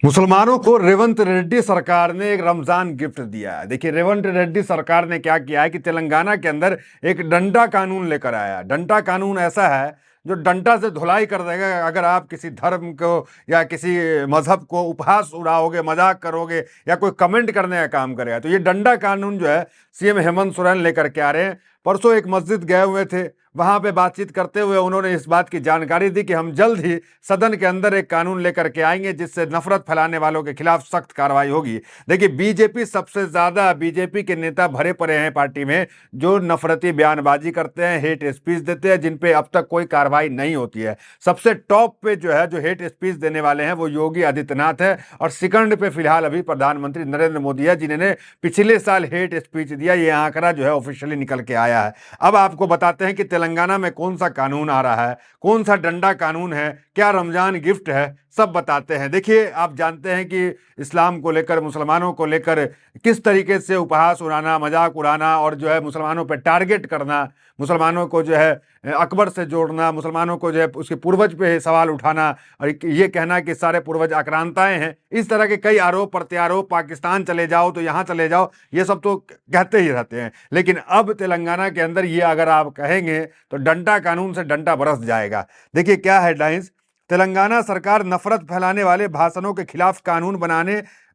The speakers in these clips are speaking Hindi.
मुसलमानों को रेवंत रेड्डी सरकार ने एक रमजान गिफ्ट दिया है। देखिए, रेवंत रेड्डी सरकार ने क्या किया है कि तेलंगाना के अंदर एक डंडा कानून लेकर आया। डंडा कानून ऐसा है जो डंडा से धुलाई कर देगा अगर आप किसी धर्म को या किसी मजहब को उपहास उड़ाओगे, मजाक करोगे या कोई कमेंट करने का काम करेगा। तो ये डंडा कानून जो है सीएम हेमंत सोरेन लेकर के आ रहे हैं। परसों एक मस्जिद गए हुए थे, वहां पे बातचीत करते हुए उन्होंने इस बात की जानकारी दी कि हम जल्द ही सदन के अंदर एक कानून लेकर के आएंगे जिससे नफरत फैलाने वालों के खिलाफ सख्त कार्रवाई होगी। देखिए, बीजेपी सबसे ज्यादा बीजेपी के नेता भरे पड़े हैं पार्टी में जो नफरती बयानबाजी करते हैं, हेट स्पीच देते हैं, जिन पे अब तक कोई कार्रवाई नहीं होती है। सबसे टॉप पे जो है जो हेट स्पीच देने वाले हैं वो योगी आदित्यनाथ है और सेकंड पे फिलहाल अभी प्रधानमंत्री नरेंद्र मोदी है, जिन्होंने पिछले साल हेट स्पीच दिया। ये आंकड़ा जो है ऑफिशियली निकल के आया है। अब आपको बताते हैं कि तेलंगाना में कौन सा कानून आ रहा है, कौन सा डंडा कानून है, क्या रमजान गिफ्ट है, सब बताते हैं। देखिए, आप जानते हैं कि इस्लाम को लेकर, मुसलमानों को लेकर किस तरीके से उपहास उड़ाना, मजाक उड़ाना और जो है मुसलमानों पर टारगेट करना, मुसलमानों को जो है अकबर से जोड़ना, मुसलमानों को जो है उसके पूर्वज पे सवाल उठाना और ये कहना कि सारे पूर्वज आक्रांताएं हैं। इस तरह के कई आरोप प्रत्यारोप, पाकिस्तान चले जाओ तो यहाँ चले जाओ, ये सब तो कहते ही रहते हैं। लेकिन अब तेलंगाना के अंदर ये अगर आप कहेंगे तो डंडा कानून से डंडा बरस जाएगा। देखिए क्या हेडलाइंस, तेलंगाना सरकार नफरत फैलाने वाले भाषणों के खिलाफ कानून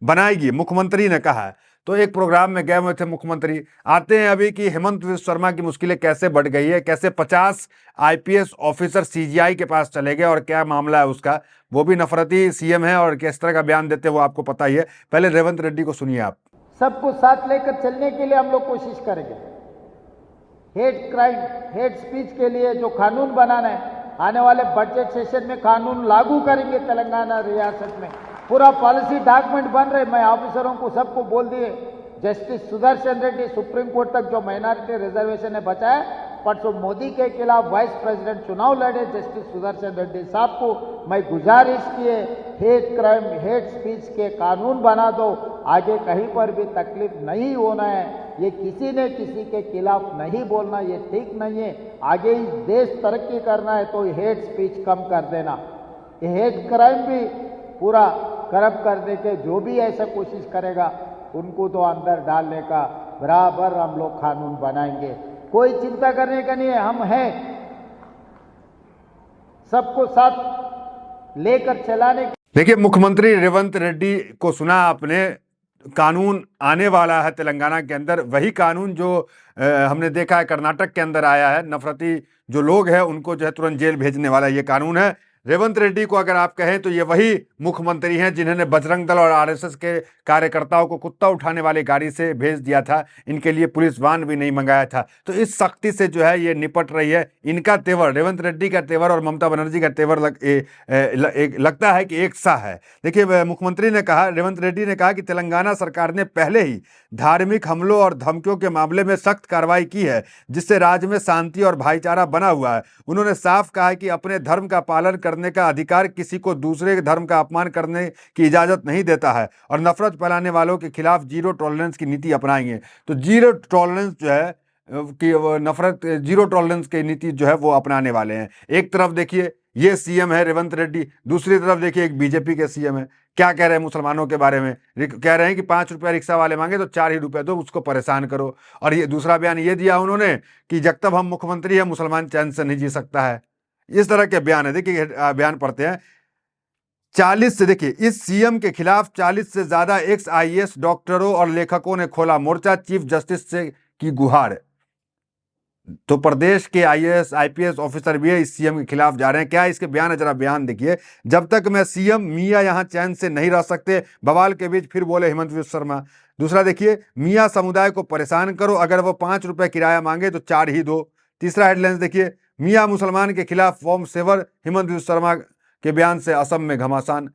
बनाएगी, मुख्यमंत्री ने कहा। तो एक प्रोग्राम में गए हुए थे मुख्यमंत्री। आते हैं अभी कि हेमंत विश्व शर्मा की मुश्किलें कैसे बढ़ गई है, कैसे 50 आईपीएस ऑफिसर सीजीआई के पास चले गए और क्या मामला है उसका। वो भी नफरती सीएम है और किस तरह का बयान देते हैं वो आपको पता ही है। पहले रेवंत रेड्डी को सुनिए आप। सबको साथ लेकर चलने के लिए हम लोग कोशिश करेंगे। हेट क्राइम, हेट स्पीच के लिए जो कानून बनाना है, आने वाले बजट सेशन में कानून लागू करेंगे। तेलंगाना रियासत में पूरा पॉलिसी डॉक्यूमेंट बन रहे। मैं ऑफिसरों को सबको बोल दिए, justice Sudarshan Reddy supreme court तक जो माइनॉरिटी रिजर्वेशन ने बचाया, परसों मोदी के खिलाफ वाइस प्रेसिडेंट चुनाव लड़े जस्टिस सुदर्शन रेड्डी साहब को मैं गुजारिश किए, हेट क्राइम, हेट स्पीच के कानून बना दो। आगे कहीं पर भी तकलीफ नहीं होना है। ये किसी ने किसी के खिलाफ नहीं बोलना, ये ठीक नहीं है। आगे ही देश तरक्की करना है तो हेट स्पीच कम कर देना। ये हेट क्राइम भी पूरा करप्ट करने के जो भी ऐसा कोशिश करेगा उनको तो अंदर डालने का बराबर हम लोग कानून बनाएंगे। कोई चिंता करने का नहीं है, हम हैं सबको साथ लेकर चलाने। देखिए, मुख्यमंत्री रेवंत रेड्डी को सुना आपने। कानून आने वाला है तेलंगाना के अंदर, वही कानून जो हमने देखा है कर्नाटक के अंदर आया है। नफरती जो लोग हैं उनको जो है तुरंत जेल भेजने वाला ये कानून है। रेवंत रेड्डी को अगर आप कहें तो ये वही मुख्यमंत्री हैं जिन्होंने बजरंग दल और आरएसएस के कार्यकर्ताओं को कुत्ता उठाने वाली गाड़ी से भेज दिया था। इनके लिए पुलिस वाहन भी नहीं मंगाया था। तो इस सख्ती से जो है ये निपट रही है। इनका तेवर, रेवंत रेड्डी का तेवर और ममता बनर्जी का तेवर लगता है कि एक सा है। देखिए, मुख्यमंत्री ने कहा, रेवंत रेड्डी ने कहा कि तेलंगाना सरकार ने पहले ही धार्मिक हमलों और धमकियों के मामले में सख्त कार्रवाई की है, जिससे राज्य में शांति और भाईचारा बना हुआ है। उन्होंने साफ कहा है कि अपने धर्म का पालन करने का अधिकार किसी को दूसरे धर्म का अपमान करने की इजाजत नहीं देता है और नफरत फैलाने वालों के खिलाफ जीरो टॉलरेंस की नीति अपनाएंगे। तो जीरो टॉलरेंस जो है कि नफरत, जीरो टॉलरेंस की नीति जो है वो अपनाने वाले हैं। एक तरफ देखिए ये सीएम है रेवंत रेड्डी, दूसरी तरफ देखिए एक बीजेपी के सीएम है। क्या कह रहे हैं मुसलमानों के बारे में? कह रहे हैं कि 5 रुपया रिक्शा वाले मांगे तो 4 ही रुपए दो, उसको परेशान करो। और ये दूसरा बयान ये दिया उन्होंने कि जब तक हम मुख्यमंत्री हैं मुसलमान चैन से नहीं जी सकता है। इस तरह के बयान है। देखिए बयान पढ़ते हैं। 40 से, देखिए, इस सीएम के खिलाफ 40 से ज्यादा एक्स आईएएस डॉक्टरों और लेखकों ने खोला मोर्चा, चीफ जस्टिस से की गुहार। तो प्रदेश के आईएएस आईपीएस ऑफिसर भी है इस सीएम के खिलाफ जा रहे हैं। क्या इसके बयान है, जरा बयान देखिए। जब तक मैं सीएम, मियां यहां चैन से नहीं रह सकते, बवाल के बीच फिर बोले हेमंत विश्व शर्मा। दूसरा देखिए, मियां समुदाय को परेशान करो, अगर वो 5 रुपए किराया मांगे तो 4 ही दो। तीसरा हेडलाइंस देखिए, मियां मुसलमान के खिलाफ फॉर्म 7, हेमंत विश्व शर्मा के बयान से असम में घमासान।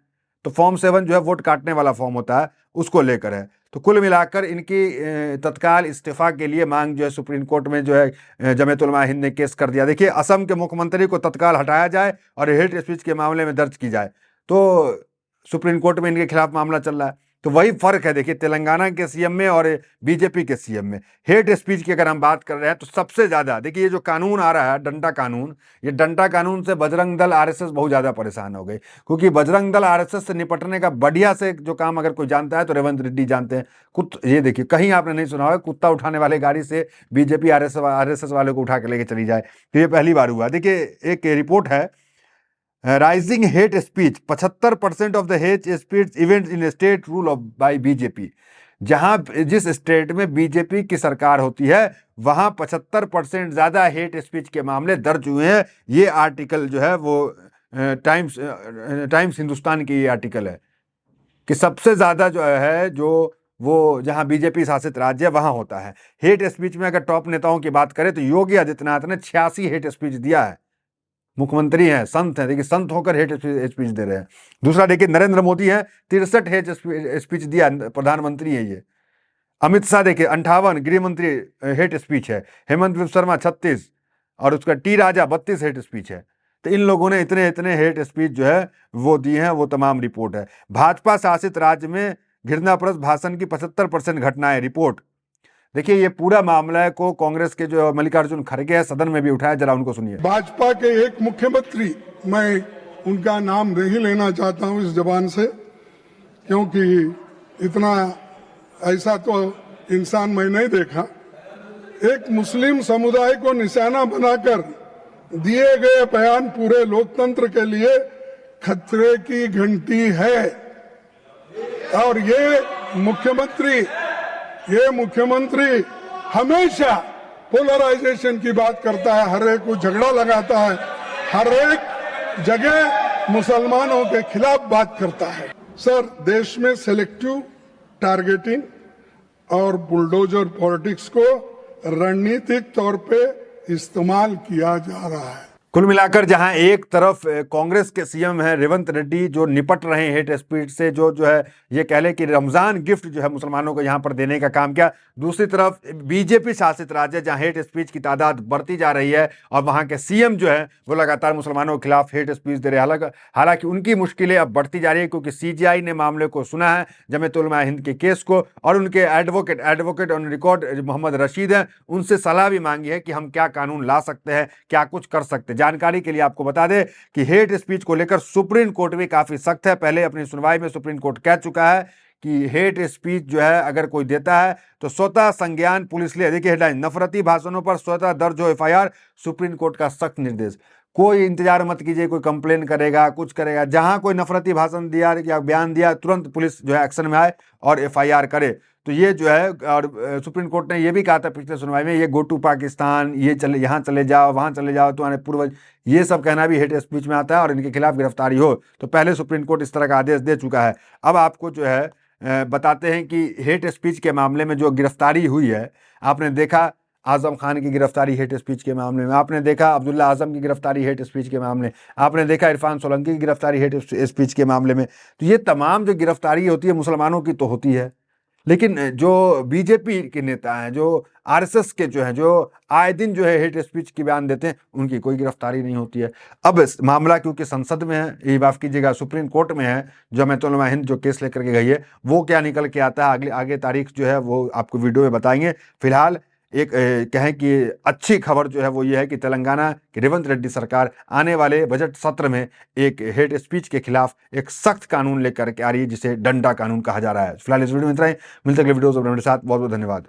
तो फॉर्म 7 जो है वोट काटने वाला फॉर्म होता है, उसको लेकर है। तो कुल मिलाकर इनकी तत्काल इस्तीफा के लिए मांग जो है सुप्रीम कोर्ट में जो है जमीयत उलमा हिंद ने केस कर दिया। देखिए, असम के मुख्यमंत्री को तत्काल हटाया जाए और हेट स्पीच के मामले में दर्ज की जाए। तो सुप्रीम कोर्ट में इनके खिलाफ मामला चल रहा है। तो वही फर्क है देखिए तेलंगाना के सीएम में और बीजेपी के सीएम में। हेट स्पीच की अगर हम बात कर रहे हैं तो सबसे ज्यादा देखिए ये जो कानून आ रहा है डंडा कानून, ये डंडा कानून से बजरंग दल आरएसएस बहुत ज्यादा परेशान हो गई, क्योंकि बजरंग दल आरएसएस से निपटने का बढ़िया से जो काम अगर कोई जानता है तो रेवंत रेड्डी जानते हैं। ये देखिए कहीं आपने नहीं सुना होगा कुत्ता उठाने वाले गाड़ी से बीजेपी आरएसएस वाले को उठा के लेके चली जाए, तो ये पहली बार हुआ। देखिए एक रिपोर्ट है rising hate speech, 75% of the hate speech events in state rule of by BJP. जहां जिस स्टेट में बीजेपी की सरकार होती है वहां 75% ज्यादा हेट स्पीच के मामले दर्ज हुए हैं। ये आर्टिकल जो है वो टाइम्स हिंदुस्तान की ये आर्टिकल है कि सबसे ज्यादा जो है जो वो जहां बीजेपी शासित राज्य है वहां होता है। हेट स्पीच में अगर टॉप नेताओं की बात करें तो योगी आदित्यनाथ ने 86 हेट स्पीच दिया है। मुख्यमंत्री हैं, संत हैं, देखिए संत होकर हेट स्पीच दे रहे हैं। दूसरा देखिए नरेंद्र मोदी हैं, 63 हेट स्पीच दिया, प्रधानमंत्री है ये। अमित शाह देखिए 58, गृह मंत्री हेट स्पीच है। हेमंत बिस्वा शर्मा 36 और उसका टी राजा 32 हेट स्पीच है। तो इन लोगों ने इतने हेट स्पीच जो है वो दिए हैं, वो तमाम रिपोर्ट है। भाजपा शासित राज्य में घृणाप्रद भाषण की 75% घटनाएं, रिपोर्ट। देखिए ये पूरा मामला है को कांग्रेस के जो मल्लिकार्जुन खड़गे है सदन में भी उठाया, जरा उनको सुनिए। भाजपा के एक मुख्यमंत्री, मैं उनका नाम नहीं लेना चाहता हूं इस जबान से, क्योंकि इतना ऐसा तो इंसान मैं नहीं देखा, एक मुस्लिम समुदाय को निशाना बनाकर दिए गए बयान पूरे लोकतंत्र के लिए खतरे की घंटी है। और ये मुख्यमंत्री हमेशा पोलराइजेशन की बात करता है, हर एक को झगड़ा लगाता है, हर एक जगह मुसलमानों के खिलाफ बात करता है। सर, देश में सेलेक्टिव टारगेटिंग और बुलडोजर पॉलिटिक्स को रणनीतिक तौर पे इस्तेमाल किया जा रहा है। कुल मिलाकर जहां एक तरफ कांग्रेस के सीएम है रेवंत रेड्डी जो निपट रहे हैं हेट स्पीच से, जो है ये कह ले कि रमजान गिफ्ट जो है मुसलमानों को यहां पर देने का काम किया। दूसरी तरफ बीजेपी शासित राज्य जहां हेट स्पीच की तादाद बढ़ती जा रही है और वहां के सीएम जो है वो लगातार मुसलमानों के खिलाफ हेट स्पीच दे रहे हैं। हालांकि उनकी मुश्किलें अब बढ़ती जा रही है क्योंकि सीजीआई ने मामले को सुना है, जमीयत उलमा हिंद के केस को, और उनके advocate on record Mohammed Rashid हैं, उनसे सलाह भी मांगी है कि हम क्या कानून ला सकते हैं, क्या कुछ कर सकते हैं। जानकारी के लिए आपको बता दें कि हेट स्पीच को लेकर सुप्रीम कोर्ट भी काफी सख्त है। पहले अपनी सुनवाई में सुप्रीम कोर्ट कह चुका है कि हेट स्पीच जो है अगर कोई देता है तो स्वतः संज्ञान पुलिस ले। देखिए हेडलाइन, नफरती भाषणों पर स्वतः दर्ज हो एफआईआर, सुप्रीम कोर्ट का सख्त निर्देश। कोई इंतजार मत कीजिए कोई कंप्लेन करेगा, कुछ करेगा, जहां कोई नफरती भाषण दिया या बयान दिया तुरंत पुलिस जो है एक्शन में आए और एफआईआर करे। तो ये जो है, और सुप्रीम कोर्ट ने ये भी कहा था पिछले सुनवाई में, ये गो टू पाकिस्तान, ये चले यहाँ चले जाओ वहाँ चले जाओ तुम्हारे पूर्वज, ये सब कहना भी हेट स्पीच में आता है और इनके खिलाफ गिरफ्तारी हो। तो पहले सुप्रीम कोर्ट इस तरह का आदेश दे चुका है। अब आपको जो है बताते हैं कि हेट स्पीच के मामले में जो गिरफ्तारी हुई है, आपने देखा आजम खान की गिरफ्तारी हेट स्पीच के मामले में, आपने देखा अब्दुल्ला आजम की गिरफ्तारी हेट स्पीच के मामले, आपने देखा इरफान सोलंकी की गिरफ्तारी हेट स्पीच के मामले में। तो ये तमाम जो गिरफ्तारी होती है मुसलमानों की तो होती है, लेकिन जो बीजेपी के नेता हैं, जो आरएसएस के जो हैं, जो आए दिन जो है हेट स्पीच की बयान देते हैं, उनकी कोई गिरफ्तारी नहीं होती है। अब मामला क्योंकि संसद में है, ये माफ कीजिएगा सुप्रीम कोर्ट में है, जमीयत उलमा हिंद जो केस लेकर के गई है, वो क्या निकल के आता है आगे तारीख जो है वो आपको वीडियो में बताएंगे। फिलहाल एक कहें कि अच्छी खबर जो है वो ये है कि तेलंगाना की रेवंत रेड्डी सरकार आने वाले बजट सत्र में एक हेट स्पीच के खिलाफ एक सख्त कानून लेकर के आ रही है, जिसे डंडा कानून कहा जा रहा है। फिलहाल इस वीडियो में इतना ही, मिलते अगले वीडियो के साथ। बहुत बहुत धन्यवाद।